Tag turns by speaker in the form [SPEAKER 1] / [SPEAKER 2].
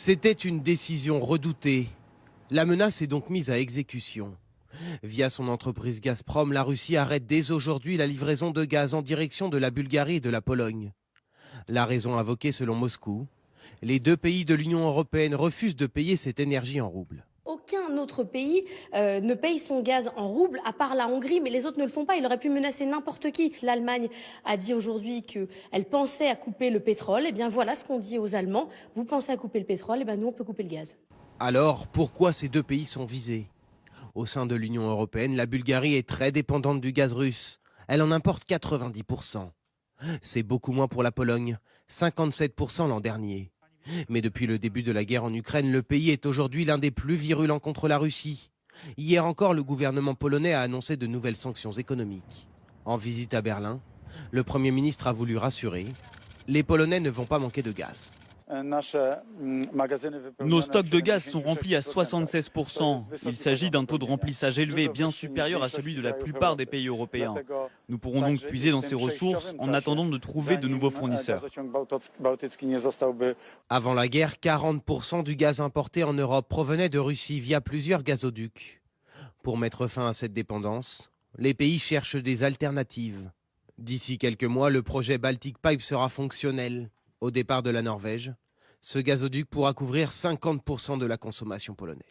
[SPEAKER 1] C'était une décision redoutée. La menace est donc mise à exécution. Via son entreprise Gazprom, la Russie arrête dès aujourd'hui la livraison de gaz en direction de la Bulgarie et de la Pologne. La raison invoquée selon Moscou, les deux pays de l'Union européenne refusent de payer cette énergie en roubles.
[SPEAKER 2] Aucun autre pays ne paye son gaz en roubles, à part la Hongrie, mais les autres ne le font pas. Il aurait pu menacer n'importe qui. L'Allemagne a dit aujourd'hui qu'elle pensait à couper le pétrole. Eh bien voilà ce qu'on dit aux Allemands. Vous pensez à couper le pétrole, eh bien nous on peut couper le gaz.
[SPEAKER 1] Alors, pourquoi ces deux pays sont visés? Au sein de l'Union européenne, la Bulgarie est très dépendante du gaz russe. Elle en importe 90%. C'est beaucoup moins pour la Pologne, 57% l'an dernier. Mais depuis le début de la guerre en Ukraine, le pays est aujourd'hui l'un des plus virulents contre la Russie. Hier encore, le gouvernement polonais a annoncé de nouvelles sanctions économiques. En visite à Berlin, le Premier ministre a voulu rassurer. Les Polonais ne vont pas manquer de gaz.
[SPEAKER 3] Nos stocks de gaz sont remplis à 76%. Il s'agit d'un taux de remplissage élevé, bien supérieur à celui de la plupart des pays européens. Nous pourrons donc puiser dans ces ressources en attendant de trouver de nouveaux fournisseurs.
[SPEAKER 1] Avant la guerre, 40% du gaz importé en Europe provenait de Russie via plusieurs gazoducs. Pour mettre fin à cette dépendance, les pays cherchent des alternatives. D'ici quelques mois, le projet Baltic Pipe sera fonctionnel. Au départ de la Norvège, ce gazoduc pourra couvrir 50% de la consommation polonaise.